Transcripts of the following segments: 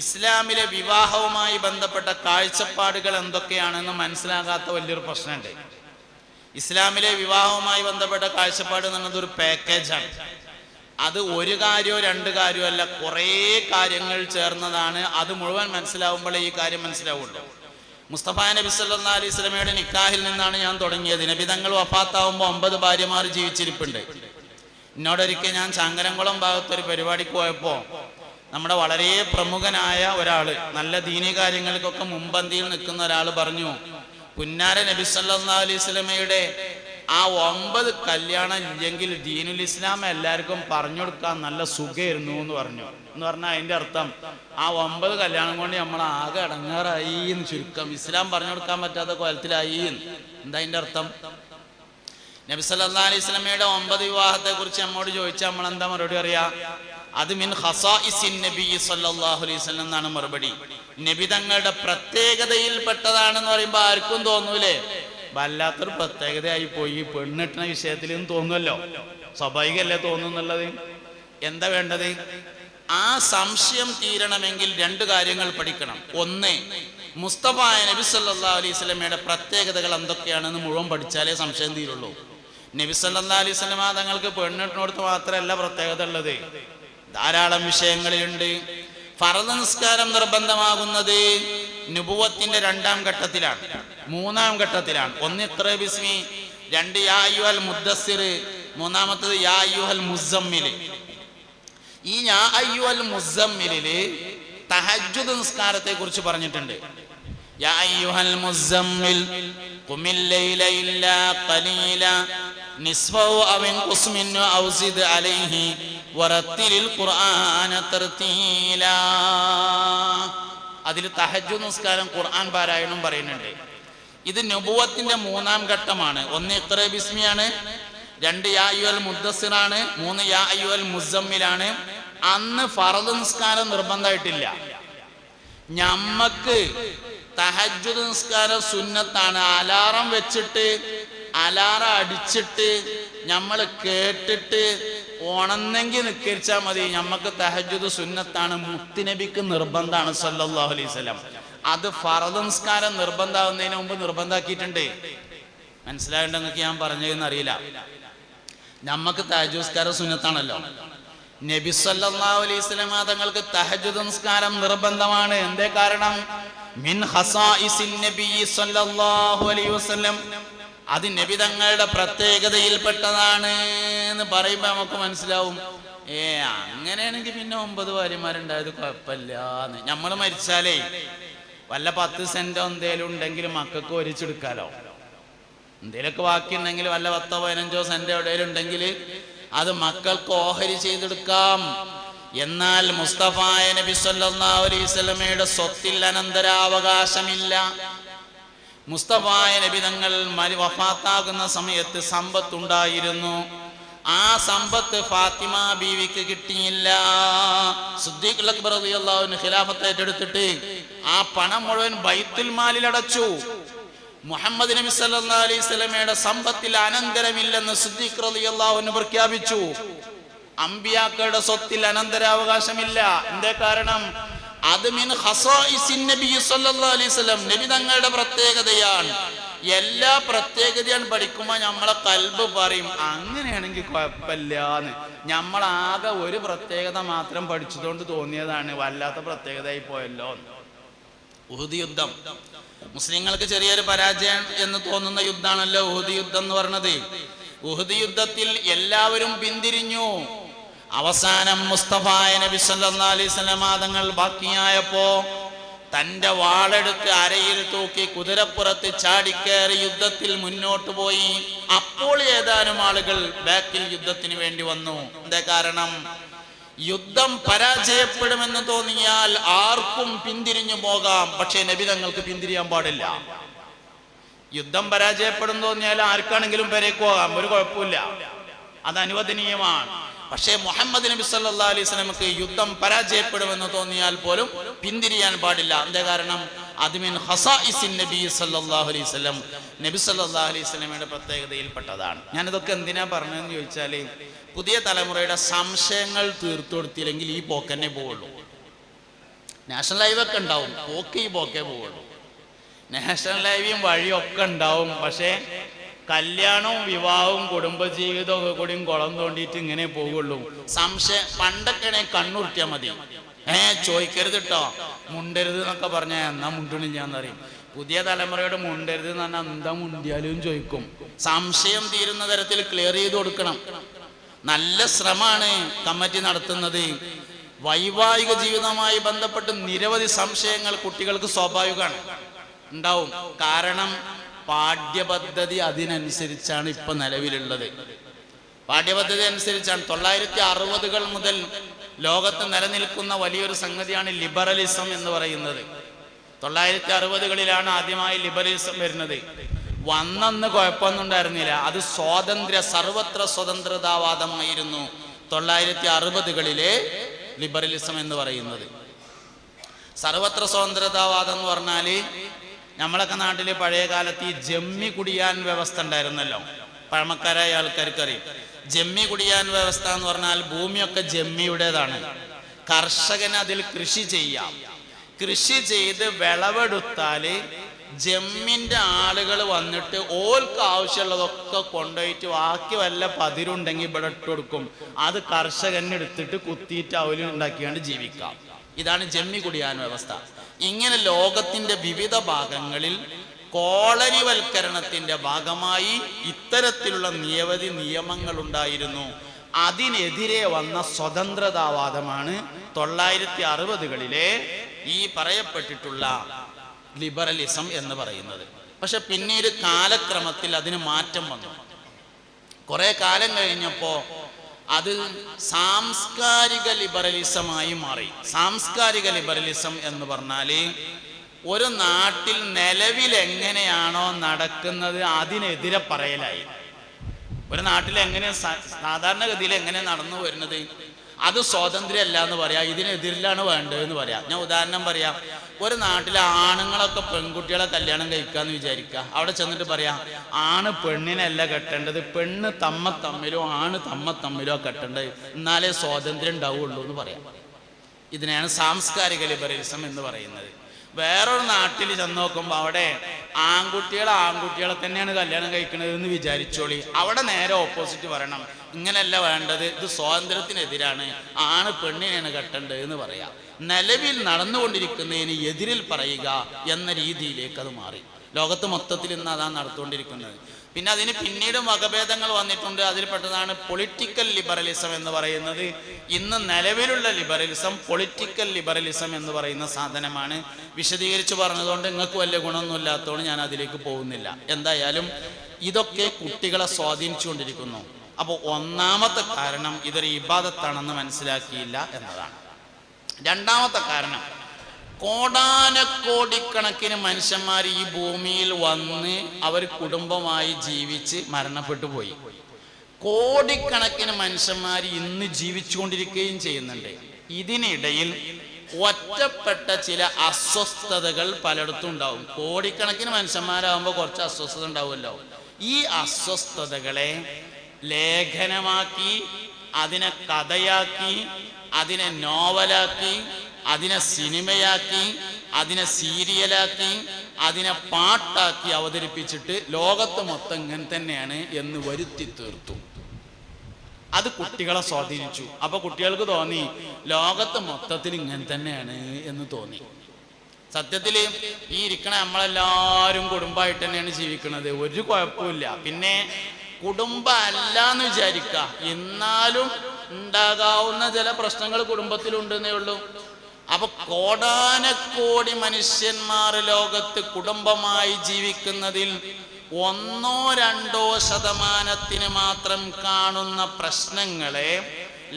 ഇസ്ലാമിലെ വിവാഹവുമായി ബന്ധപ്പെട്ട കാഴ്ചപ്പാടുകൾ എന്തൊക്കെയാണെന്ന് മനസ്സിലാകാത്ത വലിയൊരു പ്രശ്നമുണ്ട്. ഇസ്ലാമിലെ വിവാഹവുമായി ബന്ധപ്പെട്ട കാഴ്ചപ്പാട് എന്നുള്ളത് ഒരു പാക്കേജാണ്. അത് ഒരു കാര്യമോ രണ്ട് കാര്യമോ അല്ല, കുറേ കാര്യങ്ങൾ ചേർന്നതാണ്. അത് മുഴുവൻ മനസ്സിലാവുമ്പോഴേ ഈ കാര്യം മനസ്സിലാവുള്ളൂ. മുസ്തഫ നബി സല്ലല്ലാഹു അലൈഹി വസല്ലമയുടെ നിക്കാഹിൽ നിന്നാണ് ഞാൻ തുടങ്ങിയത്. നബി തങ്ങൾ വഫാത്താവുമ്പോൾ 9 ഭാര്യമാർ ജീവിച്ചിരിപ്പുണ്ട്. എന്നോടൊരിക്കൽ ഞാൻ ചാങ്കരംകുളം ഭാഗത്തൊരു പരിപാടിക്ക് പോയപ്പോൾ നമ്മുടെ വളരെ പ്രമുഖനായ ഒരാൾ, നല്ല ദീനി കാര്യങ്ങൾക്കൊക്കെ മുമ്പന്തിയിൽ നിൽക്കുന്ന ഒരാൾ പറഞ്ഞു, പുന്നാര നബി സല്ലല്ലാഹു അലൈഹി വസല്ലമയുടെ ആ 9 കല്യാണം ഇല്ലെങ്കിൽ ദീനുൽ ഇസ്ലാം എല്ലാവർക്കും പറഞ്ഞു കൊടുക്കാൻ നല്ല സുഖമായിരുന്നു എന്ന് പറഞ്ഞു. എന്ന് പറഞ്ഞാൽ അതിൻ്റെ അർത്ഥം ആ 9 കല്യാണം കൊണ്ട് നമ്മൾ ആകെ അടങ്ങാറായി എന്ന് ചുരുക്കം. ഇസ്ലാം പറഞ്ഞു കൊടുക്കാൻ പറ്റാത്ത കോലത്തിലായി. എന്താ അതിൻ്റെ അർത്ഥം? നബി സല്ലല്ലാഹു അലൈഹി വസല്ലമയുടെ 9 വിവാഹത്തെ കുറിച്ച് നമ്മോട് ചോദിച്ചാൽ നമ്മൾ എന്താ മറുപടി അറിയാ? അത് മിൻ ഖസാഇസിൻ നബി സല്ലല്ലാഹു അലൈഹി വസല്ലം എന്നാണ് മറുപടി. നബി തങ്ങളുടെ പ്രത്യേകതയിൽപ്പെട്ടതാണെന്ന് പറയുമ്പോൾ ആർക്കും തോന്നൂലേ വല്ലാത്തൊരു പ്രത്യേകതയായി പോയി പെണ്ണിട്ടുന്ന വിഷയത്തിൽ നിന്ന് തോന്നുമല്ലോ. സ്വാഭാവികമല്ലേ തോന്നുന്നുള്ളത്. എന്താ വേണ്ടത്? ആ സംശയം തീരണമെങ്കിൽ 2 കാര്യങ്ങൾ പഠിക്കണം. ഒന്ന്, മുസ്തഫ നബി സല്ലല്ലാഹു അലൈഹി വസല്ലമയുടെ പ്രത്യേകതകൾ എന്തൊക്കെയാണെന്ന് മുഴുവൻ പഠിച്ചാലേ സംശയം തീരുള്ളൂ. നബി സല്ലല്ലാഹു അലൈഹി വസല്ലമ തങ്ങൾക്ക് പെണ്ണിട്ടിനോടത്ത് മാത്രമല്ല പ്രത്യേകത ഉള്ളത്, ധാരാളം വിഷയങ്ങളിലുണ്ട്. ഫർദ് നിസ്കാരം നിർബന്ധമാകുന്നത് നുബുവത്തിന്റെ 2ാം ഘട്ടത്തിലാണ്, 3ാം ഘട്ടത്തിലാണ്. 1 ഇഖ്റ ബിസ്മി, 2 യാ അയ്യുഹൽ മുദ്ദസ്സിർ, 3ാമത്തേത് യാ അയ്യുഹൽ മുസമ്മിൽ. ഈ യാ അയ്യുഹൽ മുസമ്മിലില് തഹജ്ജുദ് നിസ്കാരത്തെ കുറിച്ച് പറഞ്ഞിട്ടുണ്ട്. യാ അയ്യുഹൽ മുസമ്മിൽ ഖുമിൽ ലൈല ഇല്ലാ ഖലീല നിസ്ഫഹു അവ ഇൻഖുസ് മിൻഹു ഔ സിദ് അലൈഹി വറത്തിലിൽ ഖുർആന തർതീലാ. അതിൽ തഹജ്ജുദ് നിസ്കാരം ഖുർആൻ പാരായണം പറയുന്നുണ്ട്. ഇത് നബുവത്തിന്റെ 3ാം ഘട്ടമാണ്. 1 ഇഖ്റ ബിസ്മിയാണ്, 2 യാ അയ്യുഹൽ മുദ്ദസ്സിറാണ്, 3 യാ അയ്യുഹൽ മുസമ്മിലാണ്. അന്ന് ഫർദ് നിസ്കാരം നിർബന്ധമായിട്ടില്ല. ഞമ്മക്ക് തഹജ്ജുദ് നിസ്കാരം സുന്നത്താണ്. അലാറം വെച്ചിട്ട് അലാറം അടിച്ചിട്ട് നമ്മൾ കേട്ടിട്ട് ഉണന്നെങ്കിൽ നിസ്കരിച്ചാൽ മതി. ഞമ്മക്ക് തഹജ്ജുദ് സുന്നത്താണ്. മുത്തുനബിക്ക് നിർബന്ധമാണ് സല്ലല്ലാഹു അലൈഹി വസല്ലം. അത് ഫർദ് നിസ്കാരം നിർബന്ധമാകുന്നതിന് മുമ്പ് നിർബന്ധമാക്കിയിട്ടുണ്ട്. മനസ്സിലായിട്ടുണ്ടെന്നൊക്കെ ഞാൻ പറഞ്ഞതെന്ന് അറിയില്ല. ഞമ്മക്ക് തഹജ്ജുദ് നിസ്കാരം സുന്നത്താണല്ലോ. നബി സല്ലല്ലാഹു അലൈഹി വസല്ലം തങ്ങൾക്ക് തഹജ്ജുദ് നിസ്കാരം നിർബന്ധമാണ്. എന്തേ കാരണം? മിൻ ഖസാഇസിൻ നബി സല്ലല്ലാഹു അലൈഹി വസല്ലം. അത് നബി തങ്ങളുടെ പ്രത്യേകതയിൽപ്പെട്ടതാണ് എന്ന് പറയുമ്പോൾ നമുക്ക് മനസ്സിലാവും, അങ്ങനെയാണെങ്കിൽ പിന്നെ 9 ഭാര്യമാരുണ്ടായത് കുഴപ്പമില്ലാന്ന്. നമ്മൾ മരിച്ചാലേ വല്ല 10 സെന്റോ എന്തേലും ഉണ്ടെങ്കിൽ മക്കൾക്ക് ഒരിച്ചെടുക്കാലോ. എന്തേലൊക്കെ ബാക്കിയുണ്ടെങ്കിൽ വല്ല 10-15 സെന്റ് എവിടെയെങ്കിലും ഉണ്ടെങ്കിൽ അത് മക്കൾക്ക് ഓഹരി ചെയ്തെടുക്കാം. എന്നാൽ മുസ്തഫ നബി സല്ലല്ലാഹു അലൈഹി വസല്ലമയുടെ സ്വത്തിൽ അനന്തരാവകാശമില്ല. മുസ്തഫ നബി തങ്ങൾ വഫാത്താകുന്ന സമയത്ത് സമ്പത്തുണ്ടായിരുന്നു. ആ സമ്പത്ത് ഫാത്തിമ ബീവിക്ക് കിട്ടിയില്ല. സിദ്ദീഖ് അക്ബർ റളിയല്ലാഹു അൻഹു ഖിലാഫത്ത് ഏറ്റെടുത്തിട്ട് ആ പണം മുഴുവൻ ബൈത്തുൽ മാലിൽ അടച്ചു. മുഹമ്മദ് നബി സല്ലല്ലാഹു അലൈഹി വസല്ലമയുടെ സമ്പത്തിൽ അനന്തരമില്ലെന്ന് സിദ്ദീഖ് റളിയല്ലാഹു അൻഹു പ്രഖ്യാപിച്ചു. അമ്പിയാക്കളുടെ സ്വത്തിൽ അനന്തരാവകാശമില്ല. എന്തേ കാരണം? അത് മിൻ ഖസാഇസിൻ നബി സല്ലല്ലാഹു അലൈഹി വസല്ലം, നബി തങ്ങളുടെ പ്രത്യേകതയാണ്. എല്ലാ പ്രത്യേകതയാണ് പഠിക്കുമ്പോൾ നമ്മളെ കൽബ് പറയും അങ്ങനെയാണെങ്കിൽ കുഴപ്പമില്ലാന്ന്. നമ്മളാകെ ഒരു പ്രത്യേകത മാത്രം പഠിച്ചതുകൊണ്ട് തോന്നിയതാണ്, വല്ലാത്ത പ്രത്യേകതയായി പോയല്ലോ. ഉഹുദ് യുദ്ധം മുസ്ലിങ്ങൾക്ക് ചെറിയൊരു പരാജയം എന്ന് തോന്നുന്ന യുദ്ധമാണല്ലോ ഉഹുദ് യുദ്ധം എന്ന് പറഞ്ഞത്. ഉഹുദ് യുദ്ധത്തിൽ എല്ലാവരും പിന്തിരിഞ്ഞു. അവസാനം മുസ്തഫ നബി സല്ലല്ലാഹു അലൈഹി വസല്ലം തങ്ങൾ ബാക്കിയായപ്പോ തന്റെ വാളെടുത്ത് അരയിൽ തൂക്കി കുതിരപ്പുറത്ത് ചാടിക്കേറി യുദ്ധത്തിൽ മുന്നോട്ട് പോയി. അപ്പോൾ ഏതാനും ആളുകൾ ബാക്കിൽ യുദ്ധത്തിന് വേണ്ടി വന്നു. എന്താ കാരണം? യുദ്ധം പരാജയപ്പെടുമെന്ന് തോന്നിയാൽ ആർക്കും പിന്തിരിഞ്ഞു പോകാം, പക്ഷേ നബി തങ്ങൾക്ക് പിന്തിരിയാൻ പാടില്ല. യുദ്ധം പരാജയപ്പെടും തോന്നിയാൽ ആർക്കാണെങ്കിലും പെരേക്ക് പോകാം, ഒരു കുഴപ്പമില്ല, അത് അനുവദനീയമാണ്. പക്ഷേ മുഹമ്മദ് നബി സല്ലല്ലാഹു അലൈഹി വസല്ലമക്ക് യുദ്ധം പരാജയപ്പെടുമെന്ന് തോന്നിയാൽ പോലും പിന്തിരിയാൻ പാടില്ല. എന്താ കാരണം? അത് മിൻ ഖസാഇസിൻ നബി സല്ലല്ലാഹു അലൈഹി വസല്ലം, നബി സല്ലല്ലാഹു അലൈഹി വസല്ലമയുടെ പ്രത്യേകതയിൽപ്പെട്ടതാണ്. ഞാനിതൊക്കെ എന്തിനാ പറഞ്ഞതെന്ന് ചോദിച്ചാൽ, പുതിയ തലമുറയുടെ സംശയങ്ങൾ തീർത്തു കൊടുത്തില്ലെങ്കിൽ ഈ പോക്കന്നെ പോവുള്ളൂ. നാഷണൽ ഹൈവേ ഒക്കെ ഉണ്ടാവും, പോക്കേ പോവുള്ളൂ. നാഷണൽ ഹൈവേയും വഴിയൊക്കെ ഉണ്ടാവും, പക്ഷേ കല്യാണവും വിവാഹവും കുടുംബജീവിതവും ഒക്കെ കൂടിയും കുളം തോണ്ടിയിട്ട് ഇങ്ങനെ പോവുള്ളൂ. സംശയം പണ്ടൊക്കെ കണ്ണുർത്തിയാൽ മതി, ചോദിക്കരുത് കേട്ടോ, മുണ്ടരുത് എന്നൊക്കെ പറഞ്ഞാൽ എന്നാ മുണ്ടണില്ലാന്നറിയും. പുതിയ തലമുറയോട് മുണ്ടരുത് എന്ന് പറഞ്ഞാൽ എന്താ മുണ്ടിയാലും ചോദിക്കും. സംശയം തീരുന്ന തരത്തിൽ ക്ലിയർ ചെയ്ത് കൊടുക്കണം. നല്ല ശ്രമമാണ് കമ്മിറ്റി നടത്തുന്നത്. വൈവാഹിക ജീവിതവുമായി ബന്ധപ്പെട്ട് നിരവധി സംശയങ്ങൾ കുട്ടികൾക്ക് സ്വാഭാവികമാണ്, ഉണ്ടാവും. കാരണം പാഠ്യപദ്ധതി അതിനനുസരിച്ചാണ് ഇപ്പൊ നിലവിലുള്ളത്. പാഠ്യപദ്ധതി അനുസരിച്ചാണ്. 1960-കൾ മുതൽ ലോകത്ത് നിലനിൽക്കുന്ന വലിയൊരു സംഗതിയാണ് ലിബറലിസം എന്ന് പറയുന്നത്. 1960-കളിലാണ് ആദ്യമായി ലിബറലിസം വരുന്നത്. വന്നെന്ന് കുഴപ്പമൊന്നും ഉണ്ടായിരുന്നില്ല. അത് സർവത്ര സ്വതന്ത്രതാവാദമായിരുന്നു 1960-കളിലെ ലിബറലിസം എന്ന് പറയുന്നത്. സർവത്ര സ്വതന്ത്രതാവാദം എന്ന് പറഞ്ഞാൽ നമ്മളൊക്കെ നാട്ടില് പഴയ കാലത്ത് ഈ ജമ്മി കുടിയാൻ വ്യവസ്ഥ ഉണ്ടായിരുന്നല്ലോ, പഴമക്കാരായ ആൾക്കാർക്ക് അറിയും. ജമ്മി കുടിയാൻ വ്യവസ്ഥ എന്ന് പറഞ്ഞാൽ ഭൂമിയൊക്കെ ജമ്മിയുടേതാണ്, കർഷകന് അതിൽ കൃഷി ചെയ്യാം. കൃഷി ചെയ്ത് വിളവെടുത്താല് ജമ്മിന്റെ ആളുകൾ വന്നിട്ട് ഓൾക്ക് ആവശ്യമുള്ളതൊക്കെ കൊണ്ടുപോയിട്ട് ബാക്കി വല്ല പതിരുണ്ടെങ്കിൽ ഇവിടെ ഇട്ട് കൊടുക്കും. അത് കർഷകന് എടുത്തിട്ട് കുത്തിയിട്ട് അവലുണ്ടാക്കിയാണ്ട് ജീവിക്കാം. ഇതാണ് ജമ്മി കുടിയാൻ വ്യവസ്ഥ. ഇങ്ങനെ ലോകത്തിന്റെ വിവിധ ഭാഗങ്ങളിൽ കോളനിവൽക്കരണത്തിന്റെ ഭാഗമായി ഇത്തരത്തിലുള്ള നിരവധി നിയമങ്ങൾ ഉണ്ടായിരുന്നു. അതിനെതിരെ വന്ന സ്വതന്ത്രതാവാദമാണ് 1960-കളിലെ ഈ പറയപ്പെട്ടിട്ടുള്ള ലിബറലിസം എന്ന് പറയുന്നത്. പക്ഷെ പിന്നീട് കാലക്രമത്തിൽ അതിന് മാറ്റം വന്നു. കുറെ കാലം കഴിഞ്ഞപ്പോ അത് സാംസ്കാരിക ലിബറലിസമായി മാറി. സാംസ്കാരിക ലിബറലിസം എന്ന് പറഞ്ഞാല് ഒരു നാട്ടിൽ നിലവിൽ എങ്ങനെയാണോ നടക്കുന്നത് അതിനെതിരെ പറയലായി. ഒരു നാട്ടിൽ എങ്ങനെ സാധാരണഗതിയിൽ എങ്ങനെ നടന്നു വരുന്നത് അത് സ്വാതന്ത്ര്യമല്ല എന്ന് പറയാം, ഇതിനെതിരിലാണ് വേണ്ടതെന്ന് പറയാം. ഞാൻ ഉദാഹരണം പറയാം. ഒരു നാട്ടിലെ ആണുങ്ങളൊക്കെ പെൺകുട്ടികളെ കല്യാണം കഴിക്കാന്ന് വിചാരിക്കുക. അവിടെ ചെന്നിട്ട് പറയാം, ആണ് പെണ്ണിനല്ല കെട്ടേണ്ടത്, പെണ്ണ് തമ്മിലോ ആണ് തമ്മിലോ കെട്ടേണ്ടത്, എന്നാലേ സ്വാതന്ത്ര്യം ഉണ്ടാവുള്ളൂ എന്ന് പറയാം. ഇതിനെയാണ് സാംസ്കാരിക ലിബറലിസം എന്ന് പറയുന്നത്. വേറൊരു നാട്ടിൽ ചെന്ന് നോക്കുമ്പോൾ അവിടെ ആൺകുട്ടികളെ തന്നെയാണ് കല്യാണം കഴിക്കുന്നത് എന്ന് വിചാരിച്ചോളി. അവിടെ നേരെ ഓപ്പോസിറ്റ് പറയണം, ഇങ്ങനെയല്ല വേണ്ടത്, ഇത് സ്വാതന്ത്ര്യത്തിനെതിരാണ്, ആണ് പെണ്ണിനെയാണ് കെട്ടേണ്ടത് എന്ന് പറയാം. നിലവിൽ നടന്നുകൊണ്ടിരിക്കുന്നതിന് എതിരിൽ പറയുക എന്ന രീതിയിലേക്ക് അത് മാറി. ലോകത്ത് മൊത്തത്തിൽ ഇന്ന് അതാണ് നടത്തുകൊണ്ടിരിക്കുന്നത്. പിന്നെ അതിന് പിന്നീട് വകഭേദങ്ങൾ വന്നിട്ടുണ്ട്. അതിൽപ്പെട്ടതാണ് പൊളിറ്റിക്കൽ ലിബറലിസം എന്ന് പറയുന്നത്. ഇന്ന് നിലവിലുള്ള ലിബറലിസം പൊളിറ്റിക്കൽ ലിബറലിസം എന്ന് പറയുന്ന സാധനമാണ്. വിശദീകരിച്ച് പറഞ്ഞതുകൊണ്ട് നിങ്ങൾക്ക് വലിയ ഗുണമൊന്നും ഇല്ലാത്തതുകൊണ്ട് ഞാൻ അതിലേക്ക് പോകുന്നില്ല. എന്തായാലും ഇതൊക്കെ കുട്ടികളെ സ്വാധീനിച്ചുകൊണ്ടിരിക്കുന്നു. അപ്പോൾ ഒന്നാമത്തെ കാരണം ഇതൊരു ഇബാദത്താണെന്ന് മനസ്സിലാക്കിയില്ല എന്നതാണ്. രണ്ടാമത്തെ കാരണം, കോടാനക്കോടിക്കണക്കിന് മനുഷ്യന്മാർ ഈ ഭൂമിയിൽ വന്ന് അവർ കുടുംബമായി ജീവിച്ച് മരണപ്പെട്ടു പോയി. കോടിക്കണക്കിന് മനുഷ്യന്മാർ ഇന്ന് ജീവിച്ചുകൊണ്ടിരിക്കുകയും ചെയ്യുന്നുണ്ട്. ഇതിനിടയിൽ ഒറ്റപ്പെട്ട ചില അസ്വസ്ഥതകൾ പലയിടത്തും ഉണ്ടാവും. കോടിക്കണക്കിന് മനുഷ്യന്മാരാകുമ്പോൾ കുറച്ച് അസ്വസ്ഥത ഉണ്ടാവുമല്ലോ. ഈ അസ്വസ്ഥതകളെ ലേഖനമാക്കി, അതിനെ കഥയാക്കി, അതിനെ നോവലാക്കി, അതിനെ സിനിമയാക്കി, അതിനെ സീരിയലാക്കി, അതിനെ പാട്ടാക്കി അവതരിപ്പിച്ചിട്ട് ലോകത്ത് മൊത്തം ഇങ്ങനെ തന്നെയാണ് എന്ന് വരുത്തി തീർത്തു. അത് കുട്ടികളെ സ്വാധീനിച്ചു. അപ്പൊ കുട്ടികൾക്ക് തോന്നി ലോകത്ത് മൊത്തത്തിൽ ഇങ്ങനെ തന്നെയാണ് എന്ന് തോന്നി. സത്യത്തിൽ ഈ ഇരിക്കണ നമ്മളെല്ലാവരും കുടുംബമായിട്ട് തന്നെയാണ് ജീവിക്കുന്നത്, ഒരു കുഴപ്പമില്ല. പിന്നെ കുടുംബം അല്ല എന്ന് വിചാരിക്കുക, എന്നാലും ഉണ്ടാകാവുന്ന ചില പ്രശ്നങ്ങൾ കുടുംബത്തിലുണ്ടെന്നേ ഉള്ളൂ. അപ്പൊ കോടാനക്കോടി മനുഷ്യന്മാർ ലോകത്ത് കുടുംബമായി ജീവിക്കുന്നതിൽ 1-2% മാത്രം കാണുന്ന പ്രശ്നങ്ങളെ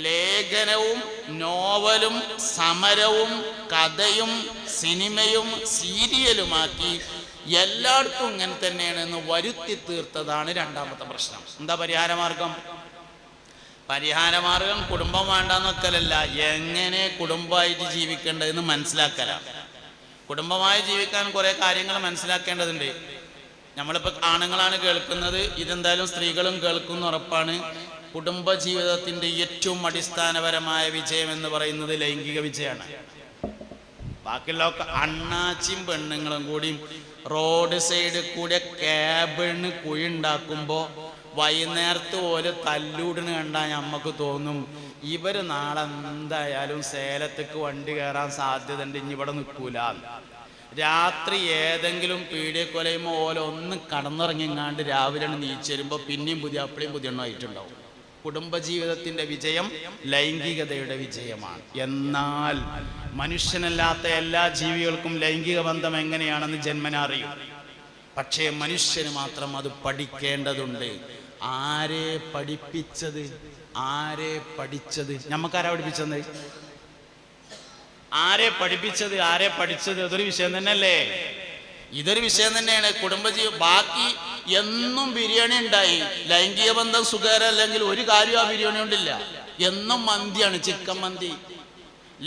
ലേഖനവും നോവലും സമരവും കഥയും സിനിമയും സീരിയലുമാക്കി എല്ലായിടത്തും ഇങ്ങനെ തന്നെയാണെന്ന് വരുത്തി തീർത്തതാണ് രണ്ടാമത്തെ പ്രശ്നം. എന്താ പരിഹാരമാർഗം? പരിഹാരമാർഗം കുടുംബം വേണ്ടെന്നൊക്കലല്ല, എങ്ങനെ കുടുംബമായിട്ട് ജീവിക്കേണ്ടതെന്ന് മനസ്സിലാക്കലാണ്. കുടുംബമായി ജീവിക്കാൻ കുറെ കാര്യങ്ങൾ മനസ്സിലാക്കേണ്ടതുണ്ട്. നമ്മളിപ്പോൾ ആണുങ്ങളാണ് കേൾക്കുന്നത്, ഇതെന്തായാലും സ്ത്രീകളും കേൾക്കുന്ന ഉറപ്പാണ്. കുടുംബ ജീവിതത്തിന്റെ ഏറ്റവും അടിസ്ഥാനപരമായ വിജയം എന്ന് പറയുന്നത് ലൈംഗിക വിജയമാണ്. ബാക്കിയുള്ളതൊക്കെ അണ്ണാച്ചിയും പെണ്ണുങ്ങളും കൂടി റോഡ് സൈഡിൽ കൂടെ കേബിളിന് കുഴി ഉണ്ടാക്കുമ്പോൾ വൈകുന്നേരത്ത് ഓരോ തല്ലൂടിന് കണ്ടാൽ നമുക്ക് തോന്നും ഇവര് നാളെ എന്തായാലും സേലത്തേക്ക് വണ്ടി കയറാൻ സാധ്യത ഉണ്ട്, ഇനി ഇവിടെ നിൽക്കൂല. രാത്രി ഏതെങ്കിലും പീഡിയക്കൊലയുമ്പോൾ ഓല ഒന്ന് കടന്നിറങ്ങിങ്ങാണ്ട് രാവിലെ നീച്ച് വരുമ്പോൾ പിന്നെയും പുതിയ അപ്പളിയും പുതിയ എണ്ണമായിട്ടുണ്ടാവും. കുടുംബജീവിതത്തിന്റെ വിജയം ലൈംഗികതയുടെ വിജയമാണ്. എന്നാൽ മനുഷ്യനല്ലാത്ത എല്ലാ ജീവികൾക്കും ലൈംഗിക ബന്ധം എങ്ങനെയാണെന്ന് ജന്മന അറിയും. പക്ഷേ മനുഷ്യന് മാത്രം അത് പഠിക്കേണ്ടതുണ്ട്. ആരെ പഠിപ്പിച്ചത്? ആരെ പഠിച്ചത്? നമുക്കാരാ പഠിപ്പിച്ചത്? ആരെ പഠിപ്പിച്ചത്? ആരെ പഠിച്ചത്? അതൊരു വിഷയം തന്നെയല്ലേ? ഇതൊരു വിഷയം തന്നെയാണ്. ബാക്കി എന്നും ബിരിയാണി ഉണ്ടായി, ലൈംഗിക ബന്ധം സുഖകരമല്ലെങ്കിൽ ഒരു കാര്യം ആ ബിരിയാണി കൊണ്ടില്ല. എന്നും മന്തിയാണ്, ചിക്കൻ മന്തി.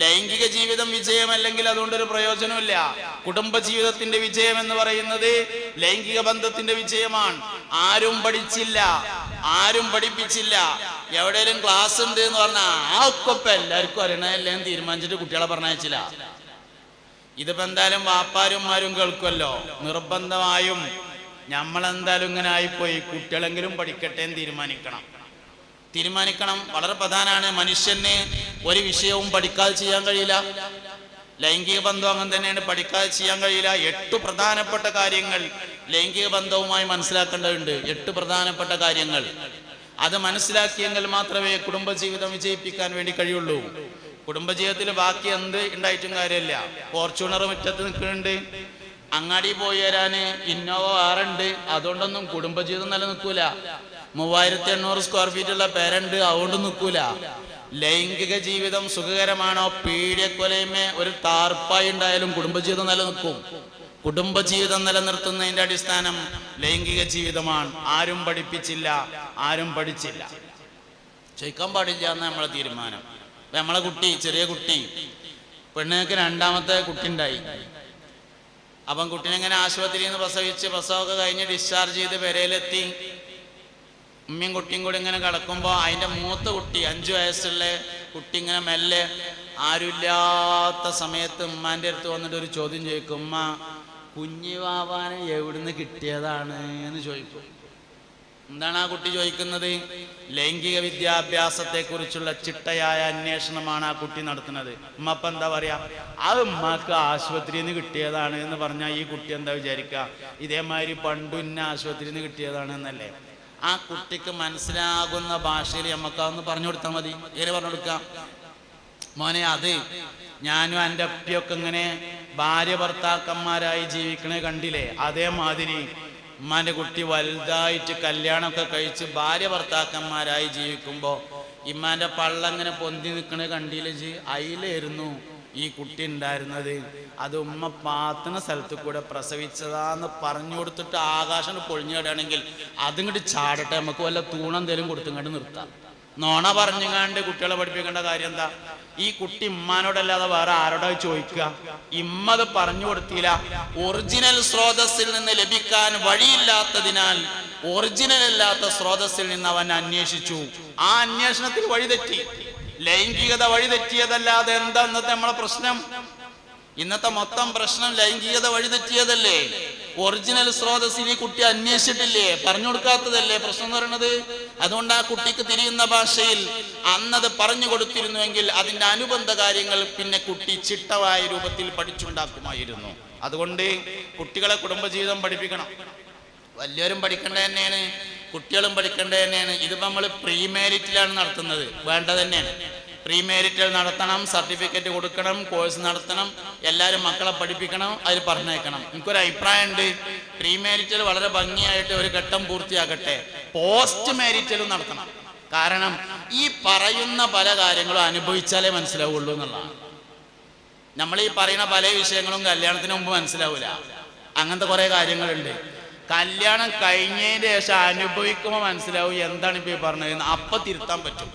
ലൈംഗിക ജീവിതം വിജയമല്ലെങ്കിൽ അതുകൊണ്ടൊരു പ്രയോജനമില്ല. കുടുംബജീവിതത്തിന്റെ വിജയം എന്ന് പറയുന്നത് ലൈംഗിക ബന്ധത്തിന്റെ വിജയമാണ്. ആരും പഠിച്ചില്ല, ആരും പഠിപ്പിച്ചില്ല. എവിടെയെങ്കിലും ക്ലാസ് ഉണ്ട് എന്ന് പറഞ്ഞാൽ ആ ഒക്കൊപ്പം എല്ലാവർക്കും അറിയണല്ലേ എന്ന് തീരുമാനിച്ചിട്ട് കുട്ടികളെ പറഞ്ഞയച്ചില്ല. ഇതിപ്പോ എന്തായാലും വാപ്പാരുമാരും കേൾക്കുമല്ലോ. നിർബന്ധമായും നമ്മളെന്തായാലും ഇങ്ങനെ ആയിപ്പോയി, കുട്ടികളെങ്കിലും പഠിക്കട്ടെ എന്ന് തീരുമാനിക്കണം. വളരെ പ്രധാനമാണ്. മനുഷ്യന് ഒരു വിഷയവും പഠിക്കാതെ ചെയ്യാൻ കഴിയില്ല. ലൈംഗിക ബന്ധം അങ്ങനെ തന്നെയാണ്, പഠിക്കാതെ ചെയ്യാൻ കഴിയില്ല. 8 പ്രധാനപ്പെട്ട കാര്യങ്ങൾ ലൈംഗിക ബന്ധവുമായി മനസ്സിലാക്കേണ്ടതുണ്ട്. 8 പ്രധാനപ്പെട്ട കാര്യങ്ങൾ. അത് മനസ്സിലാക്കിയെങ്കിൽ മാത്രമേ കുടുംബജീവിതം വിജയിപ്പിക്കാൻ വേണ്ടി കഴിയുള്ളൂ. കുടുംബജീവിതത്തിൽ ബാക്കി എന്ത് ഉണ്ടായിട്ടും കാര്യമില്ല. ഫോർച്യൂണർ മുറ്റത്ത് നിൽക്കുന്നുണ്ട്, അങ്ങാടി പോയി വരാന് ഇന്നോവ വേറുണ്ട്, അതുകൊണ്ടൊന്നും കുടുംബജീവിതം നിലനിൽക്കൂല. 3800 സ്ക്വയർ ഫീറ്റ് ഉള്ള പേരുണ്ട്, അതുകൊണ്ട് നിൽക്കൂല. ലൈംഗിക ജീവിതം സുഖകരമാണോ? പീഡിയക്കൊലയുമേ ഒരു താർപ്പായി ഉണ്ടായാലും കുടുംബജീവിതം നിലനിൽക്കും. കുടുംബജീവിതം നിലനിർത്തുന്നതിന്റെ അടിസ്ഥാനം ലൈംഗിക ജീവിതമാണ്. ആരും പഠിപ്പിച്ചില്ല, ആരും പഠിച്ചില്ല. ചോദിക്കാൻ പാടില്ല എന്ന് നമ്മളെ തീരുമാനം. നമ്മളെ കുട്ടി, ചെറിയ കുട്ടി, പെണ്ണുങ്ങൾക്ക് 2ാമത്തെ കുട്ടി ഉണ്ടായി. അപ്പം കുട്ടീനെ ഇങ്ങനെ ആശുപത്രിയിൽ നിന്ന് പ്രസവിച്ച് പ്രസവമൊക്കെ കഴിഞ്ഞ് ഡിസ്ചാർജ് ചെയ്ത് പെരയിലെത്തി. ഉമ്മയും കുട്ടിയും കൂടി ഇങ്ങനെ കിടക്കുമ്പോൾ അതിൻ്റെ മൂത്ത കുട്ടി, 5 വയസ്സുള്ള കുട്ടി, ഇങ്ങനെ മെല്ലെ ആരുമില്ലാത്ത സമയത്ത് ഉമ്മാൻ്റെ അടുത്ത് വന്നിട്ട് ഒരു ചോദ്യം ചോദിക്കും. ഉമ്മ, കുഞ്ഞിവാവാനെ എവിടുന്ന് കിട്ടിയതാണ് എന്ന് ചോദിക്കും. എന്താണ് ആ കുട്ടി ചോദിക്കുന്നത്? ലൈംഗിക വിദ്യാഭ്യാസത്തെ കുറിച്ചുള്ള ചിട്ടയായ അന്വേഷണമാണ് ആ കുട്ടി നടത്തുന്നത്. ഉമ്മപ്പ എന്താ പറയാ? അത് ഉമ്മക്ക് ആശുപത്രിയിൽ നിന്ന് കിട്ടിയതാണ് എന്ന് പറഞ്ഞാൽ ഈ കുട്ടി എന്താ വിചാരിക്കുക? ഇതേമാതിരി പണ്ടുന്ന ആശുപത്രിയിൽ നിന്ന് കിട്ടിയതാണ് എന്നല്ലേ? ആ കുട്ടിക്ക് മനസ്സിലാകുന്ന ഭാഷയിൽ നമുക്കതൊന്ന് പറഞ്ഞു കൊടുത്താൽ മതി. എങ്ങനെ പറഞ്ഞു കൊടുക്കാം? മോനെ, അത് ഞാനും എൻ്റെ അപ്പിയൊക്കെ ഇങ്ങനെ ഭാര്യ ഭർത്താക്കന്മാരായി ജീവിക്കണേ കണ്ടില്ലേ? അതേമാതിരി ഉമ്മാൻ്റെ കുട്ടി വലുതായിട്ട് കല്യാണമൊക്കെ കഴിച്ച് ഭാര്യ ഭർത്താക്കന്മാരായി ജീവിക്കുമ്പോൾ ഇമ്മാൻ്റെ പള്ളങ്ങനെ പൊന്തി നിൽക്കണേ കണ്ടില്ലേ? അതിലായിരുന്നു ഈ കുട്ടി ഉണ്ടായിരുന്നത്. അത് ഉമ്മ പാത്തുന്ന സ്ഥലത്ത് കൂടെ പ്രസവിച്ചതാന്ന് പറഞ്ഞു കൊടുത്തിട്ട് ആകാശം പൊളിഞ്ഞിടുകയാണെങ്കിൽ അതിങ്ങോട്ട് ചാടട്ടെ, നമുക്ക് വല്ല തൂണെന്തേലും കൊടുത്തിങ്ങോട്ട് നിർത്താം. നോണ പറഞ്ഞുങ്ങാണ്ട് കുട്ടികളെ പഠിപ്പിക്കേണ്ട കാര്യം എന്താ? ഈ കുട്ടി ഇമ്മാനോടല്ലാതെ വേറെ ആരോടാ ചോദിക്കുക? ഇമ്മത് പറഞ്ഞു കൊടുത്തില്ല. ഒറിജിനൽ സ്രോതസ്സിൽ നിന്ന് ലഭിക്കാൻ വഴിയില്ലാത്തതിനാൽ ഒറിജിനൽ അല്ലാത്ത സ്രോതസ്സിൽ നിന്ന് അവൻ അന്വേഷിച്ചു. ആ അന്വേഷണത്തിൽ വഴിതെറ്റി. ലൈംഗികത വഴിതെറ്റിയതല്ലാതെ എന്താ ഇന്നത്തെ നമ്മളെ പ്രശ്നം? ഇന്നത്തെ മൊത്തം പ്രശ്നം ലൈംഗികത വഴിതെറ്റിയതല്ലേ? ഒറിജിനൽ സ്രോതസ്സിൽ ഈ കുട്ടി അന്വേഷിച്ചിട്ടില്ലേ? പറഞ്ഞു കൊടുക്കാത്തതല്ലേ പ്രശ്നം എന്ന് പറയുന്നത്. അതുകൊണ്ട് ആ കുട്ടിക്ക് തിരിയുന്ന ഭാഷയിൽ അന്നത് പറഞ്ഞു കൊടുത്തിരുന്നുവെങ്കിൽ അതിന്റെ അനുബന്ധ കാര്യങ്ങൾ പിന്നെ കുട്ടി ചിട്ടമായ രൂപത്തിൽ പഠിച്ചുണ്ടാക്കുമായിരുന്നു. അതുകൊണ്ട് കുട്ടികളെ കുടുംബജീവിതം പഠിപ്പിക്കണം. വലിയവരും പഠിക്കേണ്ടത് തന്നെയാണ്, കുട്ടികളും പഠിക്കേണ്ടത് തന്നെയാണ്. ഇതിപ്പോൾ നമ്മൾ പ്രീ മാരിറ്റിലാണ് നടത്തുന്നത്, വേണ്ടത് തന്നെയാണ്. പ്രീ മാരിറ്റൽ നടത്തണം, സർട്ടിഫിക്കറ്റ് കൊടുക്കണം, കോഴ്സ് നടത്തണം, എല്ലാവരും മക്കളെ പഠിപ്പിക്കണം, അതിൽ പറഞ്ഞേക്കണം. എനിക്കൊരു അഭിപ്രായമുണ്ട്, പ്രീ മാരിറ്റൽ വളരെ ഭംഗിയായിട്ട് ഒരു ഘട്ടം പൂർത്തിയാക്കട്ടെ, പോസ്റ്റ് മാരിറ്റലും നടത്തണം. കാരണം ഈ പറയുന്ന പല കാര്യങ്ങളും അനുഭവിച്ചാലേ മനസ്സിലാവുള്ളൂ എന്നുള്ളതാണ്. നമ്മൾ ഈ പറയുന്ന പല വിഷയങ്ങളും കല്യാണത്തിന് മുമ്പ് മനസ്സിലാവില്ല. അങ്ങനത്തെ കുറെ കാര്യങ്ങളുണ്ട്. കല്യാണം കഴിഞ്ഞതിന് ശേഷം അനുഭവിക്കുമ്പോൾ മനസ്സിലാവും എന്താണ് ഇപ്പോൾ ഈ പറഞ്ഞത്, അപ്പം തിരുത്താൻ പറ്റും.